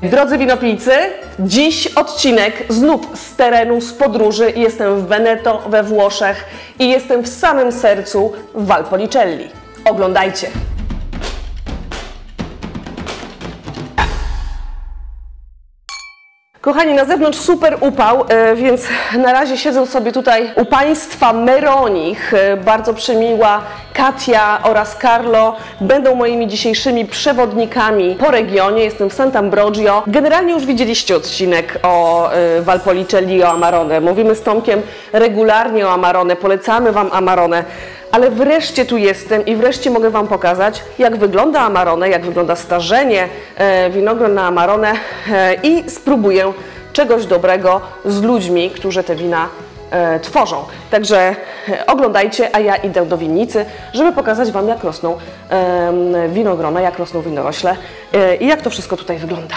Drodzy winopijcy, dziś odcinek znów z terenu, z podróży. Jestem w Veneto, we Włoszech i jestem w samym sercu Valpolicelli. Oglądajcie! Kochani, na zewnątrz super upał, więc na razie siedzę sobie tutaj u Państwa Meronich. Bardzo przemiła Katia oraz Carlo będą moimi dzisiejszymi przewodnikami po regionie. Jestem w Sant'Ambrogio. Generalnie już widzieliście odcinek o Valpolicelli, o Amarone. Mówimy z Tomkiem regularnie o Amarone, polecamy Wam Amarone. Ale wreszcie tu jestem i wreszcie mogę Wam pokazać, jak wygląda Amarone, jak wygląda starzenie winogron na Amarone i spróbuję czegoś dobrego z ludźmi, którzy te wina tworzą. Także oglądajcie, a ja idę do winnicy, żeby pokazać Wam, jak rosną winogrona, jak rosną winorośle i jak to wszystko tutaj wygląda.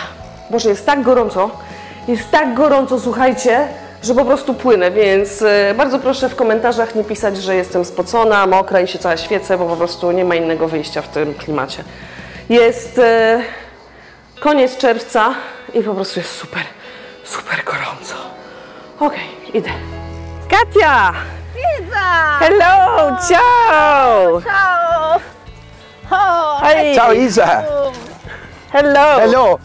Boże, jest tak gorąco, słuchajcie, że po prostu płynę, więc bardzo proszę w komentarzach nie pisać, że jestem spocona, mokra i się cała świecę, bo po prostu nie ma innego wyjścia w tym klimacie. Jest koniec czerwca i po prostu jest super gorąco. Okej, idę. Katia! Pizza! Hello! Ciao! Ciao! Oh, Hi. Ciao Isa! Hello! Hello!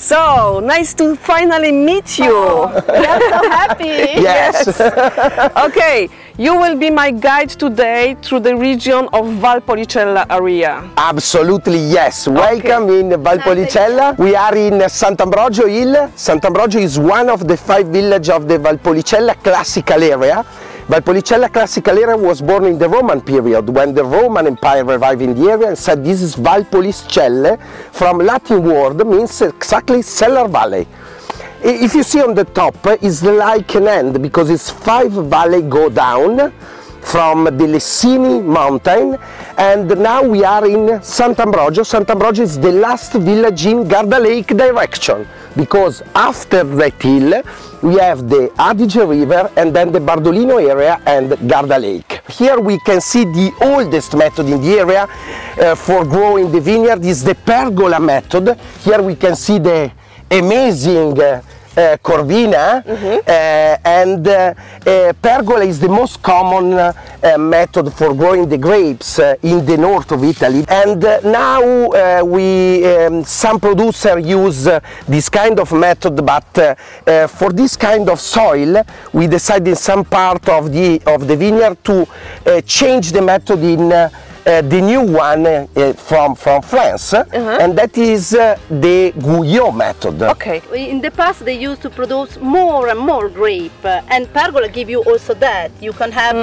So, nice to finally meet you! We are so happy! Yes! Okay, you will be my guide today through the region of Valpolicella area. Absolutely yes! Welcome in Valpolicella. We are in Sant'Ambrogio Hill. Sant'Ambrogio is one of the 5 villages of the Valpolicella classical area. Valpolicella classical area was born in the Roman period when the Roman Empire revived in the area and said this is Valpolicella, from Latin word means exactly cellar valley. If you see on the top, it's like an end because it's 5 valleys go down from the Lessini mountain, and now we are in Sant'Ambrogio. Sant'Ambrogio is the last village in Garda Lake direction, because after that hill we have the Adige River and then the Bardolino area and Garda Lake. Here we can see the oldest method in the area for growing the vineyard is the pergola method. Here we can see the amazing Corvina, and pergola is the most common method for growing the grapes in the north of Italy. And now some producers use this kind of method, but for this kind of soil we decided in some part of the vineyard to change the method in the new one from France, and that is the Guyot method. Okay. In the past they used to produce more and more grape, and pergola give you also that. You can have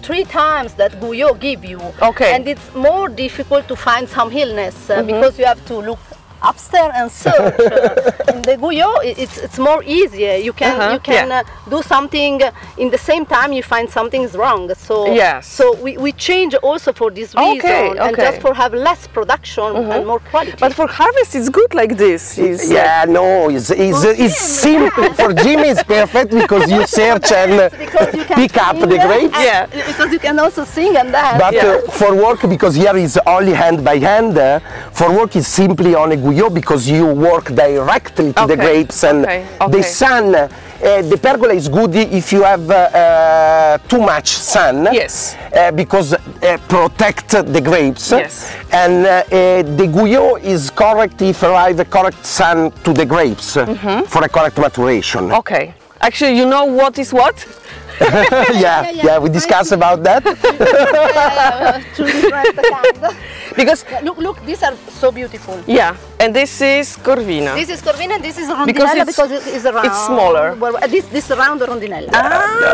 3 times that Guyot give you. Okay. And it's more difficult to find some illness because you have to look upstairs and search. In the Guyot it's more easier. You can do something in the same time you find something's wrong. So so we change also for this reason, and just for have less production and more quality. But for harvest it's good like this. It's simple. For Jimmy it's perfect because you search and pick up the grapes. Because you can also sing and dance. But for work, because here is only hand by hand, for work is simply on a Guyot because you work directly to the grapes, and the sun, the pergola is good if you have too much sun, because protect the grapes, and the Guyot is correct if you have a correct sun to the grapes for a correct maturation. Okay. Actually, you know what is what? We discuss about that. Because look, these are so beautiful. Yeah, and this is Corvina. This is Corvina, and this is Rondinella because it's round. It's smaller. Well, this round Rondinella.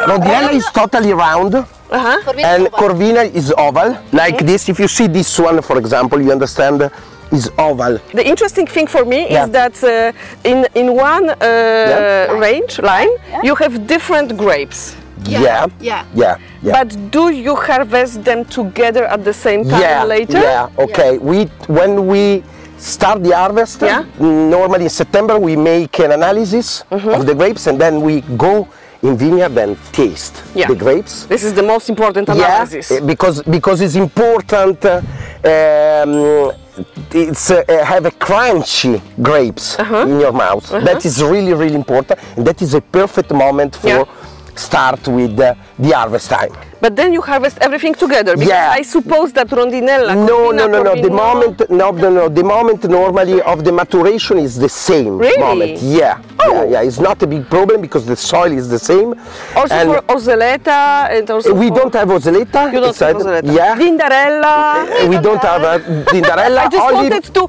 Rondinella is totally round, and Corvina is oval, like this. If you see this one, for example, you understand is oval. The interesting thing for me is that in one line you have different grapes. But do you harvest them together at the same time later? Okay. When we start the harvest, normally in September we make an analysis of the grapes, and then we go in vineyard and taste the grapes. This is the most important analysis. Because it's important it's have a crunchy grapes in your mouth. That is really, really important. And that is a perfect moment for start with the harvest time. But then you harvest everything together, because I suppose that rondinella. No. The moment normally of the maturation is the same moment. Yeah. It's not a big problem because the soil is the same. Also and for ozzoletta. And also we don't have ozzoletta. You don't have ozzoletta. Yeah. Dindarella. We don't have dindarella. I just wanted to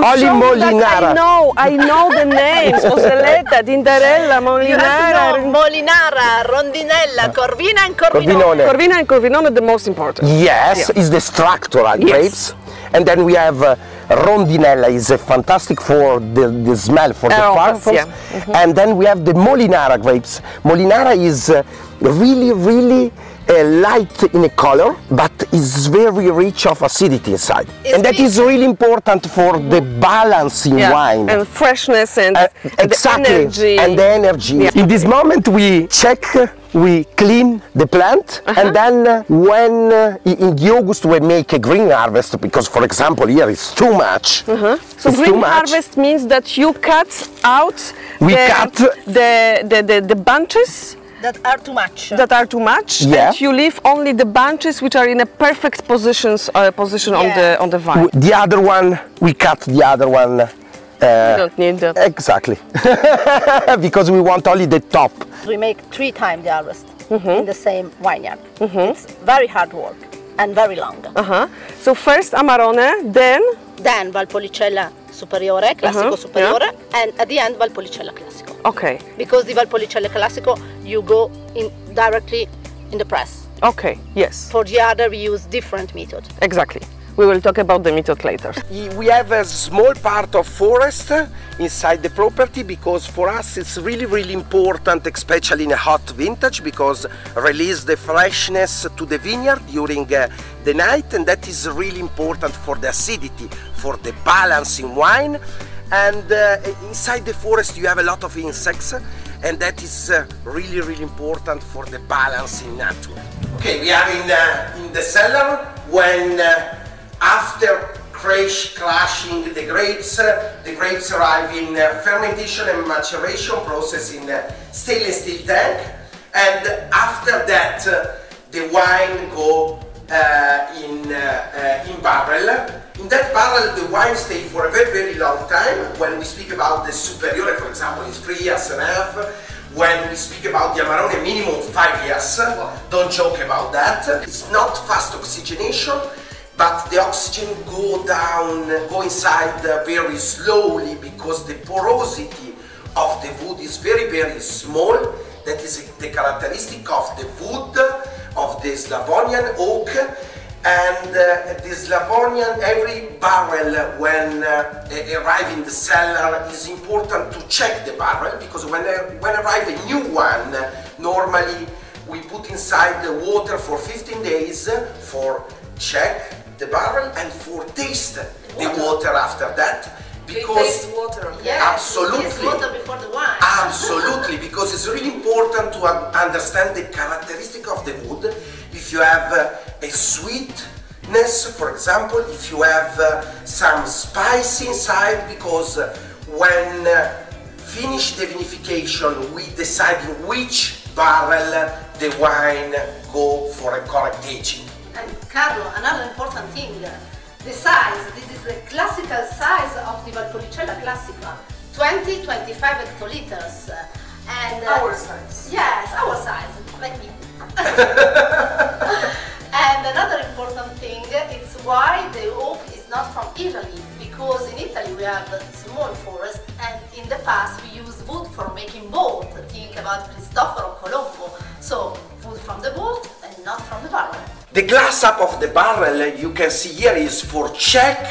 only show molinara. That I know the names. Ozzoletta, dindarella, molinara. Molinara, rondinella, corvina and corvinone. Corvina and corvinone are the most important. Yes, is the structural grapes. And then we have rondinella, is fantastic for the smell, for the parfums. And then we have the molinara grapes. Molinara is really, really light in a color, but is very rich of acidity inside. And that is really important for the balance in wine. And freshness and exactly. the energy. And the energy. Yeah. In this moment we check, we clean the plant, and then when in the August we make a green harvest, because for example here it's too much. So green harvest means that you cut out the bunches that are too much. And you leave only the bunches which are in a perfect position on the vine. The other one, we cut the other one. You don't need that. Exactly. Because we want only the top. We make 3 times the harvest in the same vineyard. It's very hard work and very long. So first Amarone, then Valpolicella Superiore, Classico Superiore, and at the end Valpolicella Classico. Okay. Because the Valpolicella Classico, you go in directly in the press. Okay, yes. For the other, we use different method. Exactly. We will talk about the method later. We have a small part of forest inside the property, because for us it's really, really important, especially in a hot vintage, because release the freshness to the vineyard during the night, and that is really important for the acidity, for the balance in wine. And inside the forest you have a lot of insects, and that is really, really important for the balance in nature. Okay, we are in the cellar when after crushing the grapes arrive in fermentation and maturation process in stainless steel tank, and after that the wine go in barrel. In that barrel the wine stays for a very, very long time. When we speak about the Superiore, for example, it's 3 years and a half. When we speak about the Amarone, minimum 5 years. Don't joke about that. It's not fast oxygenation, but the oxygen go inside very slowly, because the porosity of the wood is very, very small. That is the characteristic of the wood of the Slavonian oak. And the Slavonian, every barrel when arrive in the cellar is important to check the barrel, because when arrive a new one, normally we put inside the water for 15 days for check the barrel and for taste the water after that, because water. Absolutely. Taste water before the wine. Absolutely, because it's really important to understand the characteristic of the wood. If you have a sweetness, for example, if you have some spice inside, because when finish the vinification, we decide in which barrel the wine go for a correct aging. And Carlo, another important thing, the size. This is the classical size of the Valpolicella Classica, 20-25 hectoliters. And our size. Yes, our size, like me. And another important thing, it's why the oak is not from Italy, because in Italy we have a small forest, and in the past we used wood for making boat. Think about Cristoforo Colombo. So wood from the boat and not from the barrel. The glass up of the barrel you can see here is for check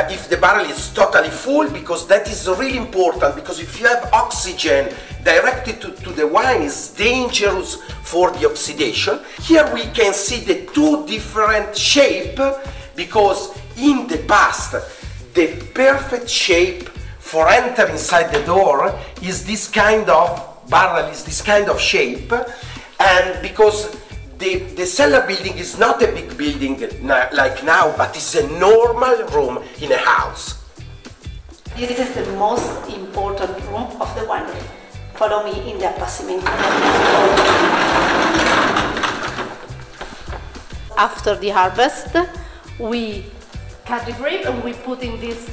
if the barrel is totally full, because that is really important, because if you have oxygen directed to the wine, is dangerous for the oxidation. Here we can see the 2 different shapes, because in the past the perfect shape for enter inside the door is this kind of barrel, is this kind of shape, and because the cellar building is not a big building like now, but it's a normal room in a house. This is the most important room of the winery. Follow me in the appassimento. After the harvest, we cut the grape and we put in this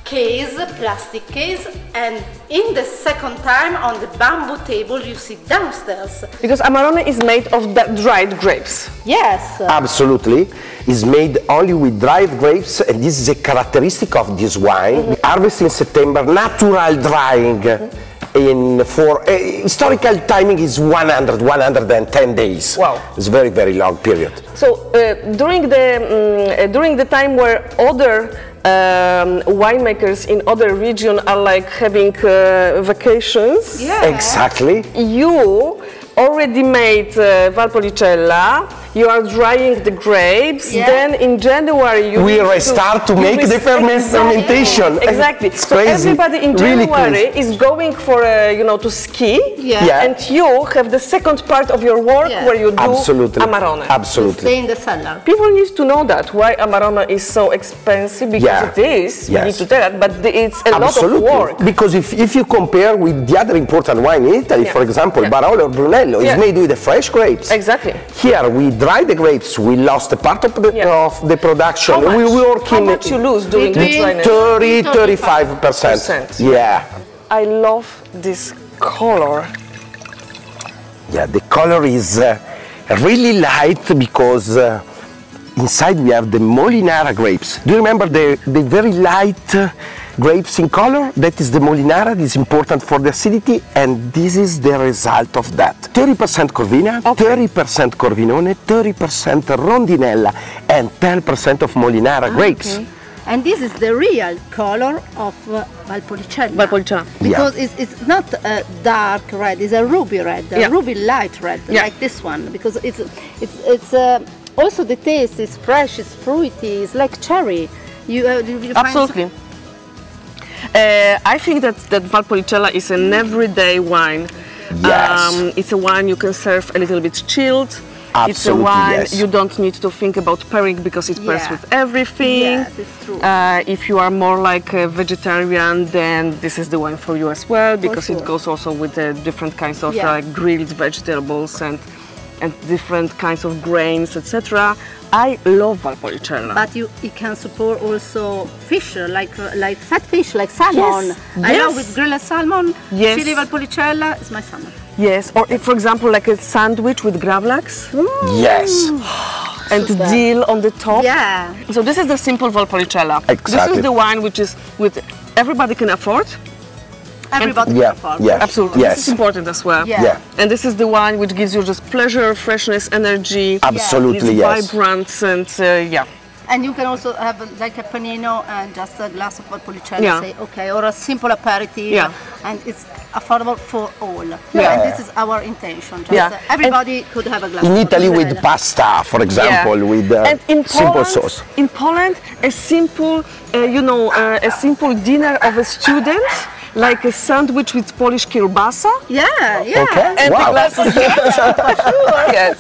case, plastic case, and in the second time on the bamboo table you see downstairs. Because Amarone is made of dried grapes. Yes. Absolutely. It's made only with dried grapes, and this is a characteristic of this wine. Harvest in September, natural drying. For historical timing is 110 days. Wow. It's very, very long period. So during the time where other winemakers in other regions are like having vacations. Yeah. Exactly. You already made Valpolicella. You are drying the grapes. Yeah. Then in January we restart to make the fermentation. Exactly. It's so crazy. everybody in Really January crazy. is going for to ski. Yeah. Yeah. And you have the second part of your work Yeah. where you do Absolutely. Amarone. Absolutely. Stay in the cellar. People need to know that why Amarone is so expensive, because Yeah. it is. We Yes. need to tell that, but it's a Absolutely. lot of work. Because if you compare with the other important wine in Italy, Yeah. for example, Yeah. Barolo or Brunello, Yeah. is made with the fresh grapes. Exactly. Here we dry the grapes, we lost a part of the production. How much? We work How in much you lose during the Between dryness? 30-35%. Yeah. I love this color. Yeah, the color is really light because inside we have the Molinara grapes. Do you remember the very light grapes in color? That is the Molinara. This is important for the acidity, and this is the result of that. 30% Corvina, 30% Corvinone, 30% Rondinella, and 10% of Molinara grapes. Okay. And this is the real color of Valpolicella. Valpolicella. Because it's not a dark red, it's a ruby red, a Yeah. ruby light red, Yeah. like this one. Because it's also the taste is fresh, it's fruity, it's like cherry. You find Absolutely. I think that Valpolicella is an everyday wine. Yes. It's a wine you can serve a little bit chilled. It's a Absolutely, wine yes. you don't need to think about pairing because it pairs Yeah. with everything. Yes, it's true. If you are more like a vegetarian, then this is the wine for you as well, because it sure. goes also with different kinds of Yeah. grilled vegetables and different kinds of grains, etc. I love Valpolicella. But it can support also fish, like fat fish, like salmon. Yes, I yes. love with grilled salmon, Yes. chili Valpolicella is my summer. Yes, or if, for example, like a sandwich with gravlax Yes. and Super. dill on the top. Yeah. So this is the simple Valpolicella. This Exactly. is the wine which is with everybody can afford. Everybody Yeah, can afford. yeah. Absolutely. Yes. This is important as well. Yeah. Yeah. And this is the wine which gives you just pleasure, freshness, energy. Absolutely, It's yes. vibrant and yeah. And you can also have like a panino and just a glass of Valpolicella, Yeah. say, okay, or a simple aperitif, Yeah. and it's affordable for all. Yeah. And this is our intention. Just, Yeah. everybody could have a glass. In of Italy with Valpolicella. pasta, for example, with and in simple Poland, sauce. In Poland, a simple, a simple dinner of a student, like a sandwich with Polish kielbasa. Yeah, yeah. Okay. And Wow. the glasses. Yes.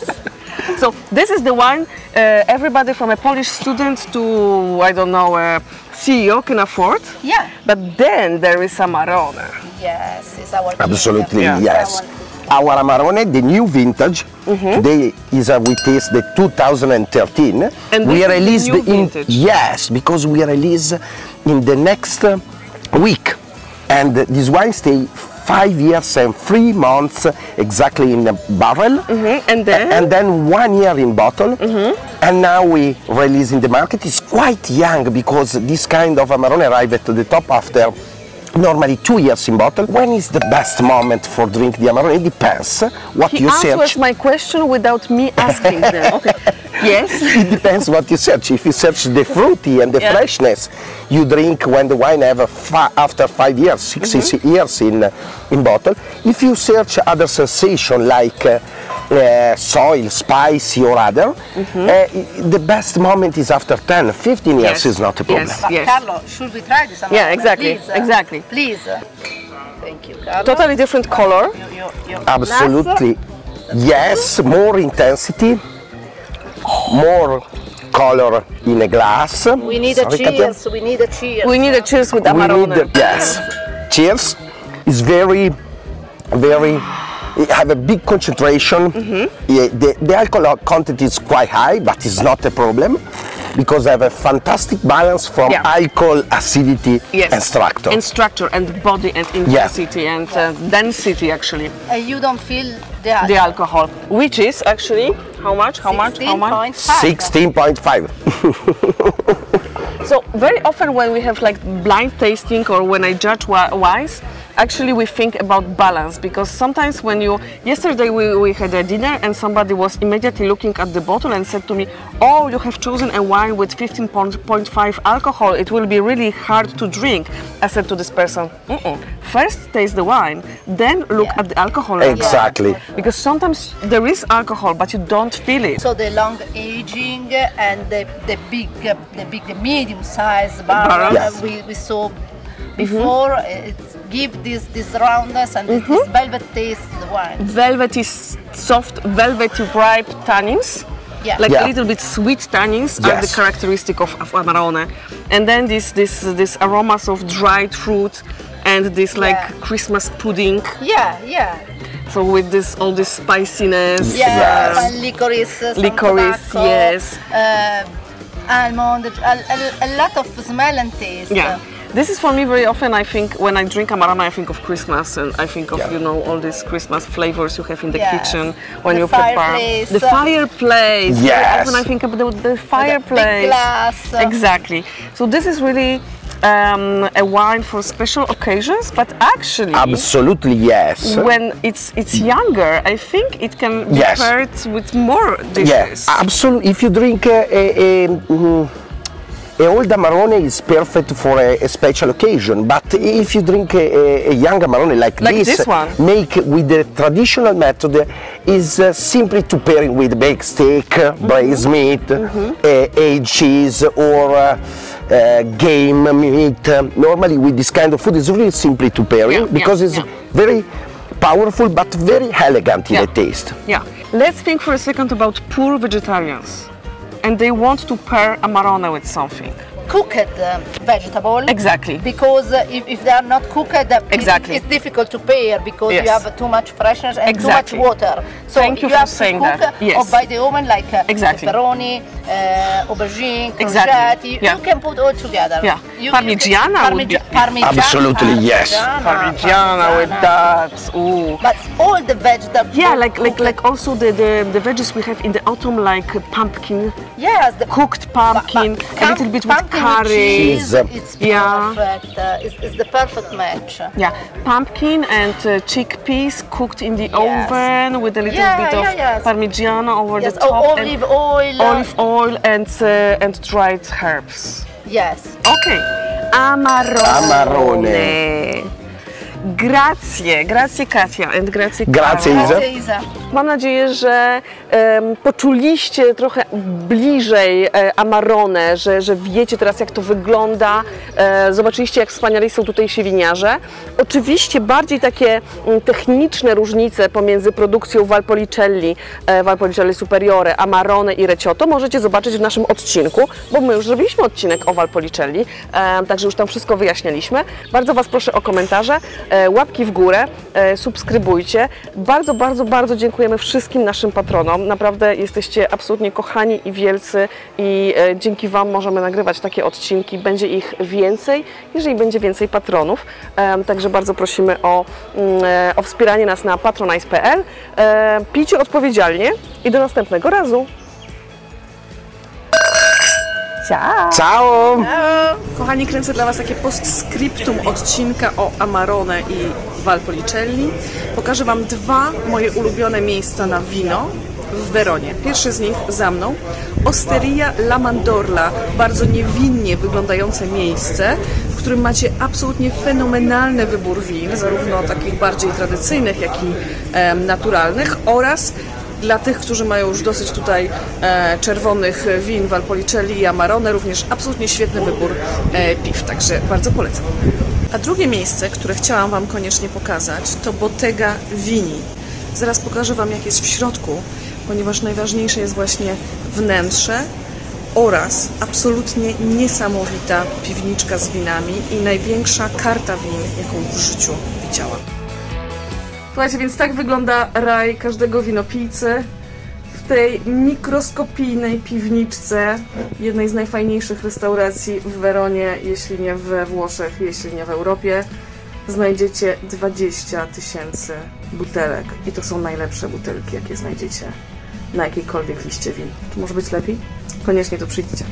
So this is the wine everybody from a Polish student to, I don't know, a CEO can afford. Yeah. But then there is Amarone. Yes, it's our Absolutely, Yeah. yes. Our Amarone, the new vintage, today is we taste the 2013. And we this is the released new vintage? Yes, because we release in the next week, and this wine stay 5 years and 3 months exactly in a barrel, And then 1 year in bottle, and now we release in the market. It's quite young because this kind of Amarone arrived at the top after normally 2 years in bottle. When is the best moment for drink the Amarone? It depends what he you answers search. my question without me asking them. Okay. Yes. It depends what you search. If you search the fruity and the Yeah. freshness, you drink when the wine have after 5 years, 6 years in bottle. If you search other sensation like soil, spicy or other, the best moment is after 10, 15 years is not a problem. Yes. But Carlo, should we try this? Yeah, exactly, Please, exactly. Please. Thank you, Carlo. Totally different color. Your Absolutely. Yes, more intensity, more color in a glass. We need a cheers. We need a cheers. We need a cheers with Amarone. Yes. Cheers. It's very, it have a big concentration. Yeah, the alcohol content is quite high, but it's not a problem because I have a fantastic balance from alcohol, acidity, and structure. And structure, and body, and intensity, and density actually. You don't feel the alcohol. Which is actually, how much? 16.5. So very often when we have like blind tasting or when I judge wines, actually we think about balance, because sometimes when yesterday we had a dinner and somebody was immediately looking at the bottle and said to me, oh, you have chosen a wine with 15.5 alcohol, it will be really hard to drink. I said to this person, first taste the wine, then look at the alcohol level. Exactly. Because sometimes there is alcohol but you don't feel it. So the long aging and the medium size barrel we saw before, it give this roundness and this velvet taste to the wine. Velvety, soft, velvety, ripe tannins. Like a little bit sweet tannins are the characteristic of Amarone. And then this aromas of dried fruit and this like Christmas pudding. So with all this spiciness. And licorice, tobacco, almond, a lot of smell and taste. This is for me very often, I think, when I drink Amarone, I think of Christmas, and I think of, all these Christmas flavors you have in the kitchen when you prepare. The fireplace. Very often I think about the fireplace. The big glass. Exactly. So this is really a wine for special occasions, but actually, absolutely yes. When it's younger, I think it can be paired with more dishes. Yes, absolutely. If you drink old Amarone is perfect for a special occasion, but if you drink a young Amarone like this one, make with the traditional method, is simply to pair with baked steak, braised meat, aged cheese, or game meat. Normally with this kind of food, it's really simply to pair because it's very powerful but very elegant in the taste. Let's think for a second about poor vegetarians. And they want to pair Amarone with something. Cooked vegetable. Exactly. Because if they are not cooked, it's difficult to pair because you have too much freshness and too much water. So thank you for saying that. Or by the oven, like pepperoni, aubergine, courgette. You can put all together. Parmigiana would be. Absolutely, yes. Parmigiana with that. Ooh. But all the vegetables. Like also the veggies we have in the autumn, like pumpkin. Yes. Cooked pumpkin, a little bit with curry. It's perfect. It's the perfect match. Pumpkin and chickpeas cooked in the oven with a little bit of Parmigiana over the top. Olive oil. Olive oil and dried herbs. Yes. Okay. Amarone. Grazie Katia and grazie Isa. Mam nadzieję, że poczuliście trochę bliżej Amarone, że wiecie teraz jak to wygląda, zobaczyliście jak wspaniali są tutejsi winiarze. Oczywiście bardziej takie techniczne różnice pomiędzy produkcją Valpolicella Superiore, Amarone i Recioto możecie zobaczyć w naszym odcinku, bo my już zrobiliśmy odcinek o Valpolicelli, także już tam wszystko wyjaśnialiśmy. Bardzo Was proszę o komentarze, łapki w górę, subskrybujcie. Bardzo dziękujemy wszystkim naszym patronom. Naprawdę jesteście absolutnie kochani i wielcy i dzięki Wam możemy nagrywać takie odcinki. Będzie ich więcej, jeżeli będzie więcej patronów. Także bardzo prosimy o wspieranie nas na patronize.pl. Pijcie odpowiedzialnie i do następnego razu. Ciao! Ciao! Kochani, kręcę dla Was takie postscriptum odcinka o Amarone i Valpolicelli. Pokażę Wam dwa moje ulubione miejsca na wino w Weronie. Pierwsze z nich za mną. Osteria La Mandorla, bardzo niewinnie wyglądające miejsce, w którym macie absolutnie fenomenalny wybór win, zarówno takich bardziej tradycyjnych, jak i naturalnych, oraz dla tych, którzy mają już dosyć tutaj czerwonych win Valpolicelli i Amarone, również absolutnie świetny wybór piw, także bardzo polecam. A drugie miejsce, które chciałam Wam koniecznie pokazać, to Bottega Vini. Zaraz pokażę Wam, jak jest w środku, ponieważ najważniejsze jest właśnie wnętrze oraz absolutnie niesamowita piwniczka z winami i największa karta win, jaką w życiu widziałam. Słuchajcie, więc tak wygląda raj każdego winopijcy w tej mikroskopijnej piwniczce jednej z najfajniejszych restauracji w Weronie, jeśli nie we Włoszech, jeśli nie w Europie. Znajdziecie 20 000 butelek i to są najlepsze butelki, jakie znajdziecie na jakiejkolwiek liście win. Czy może być lepiej? Koniecznie tu przyjdźcie.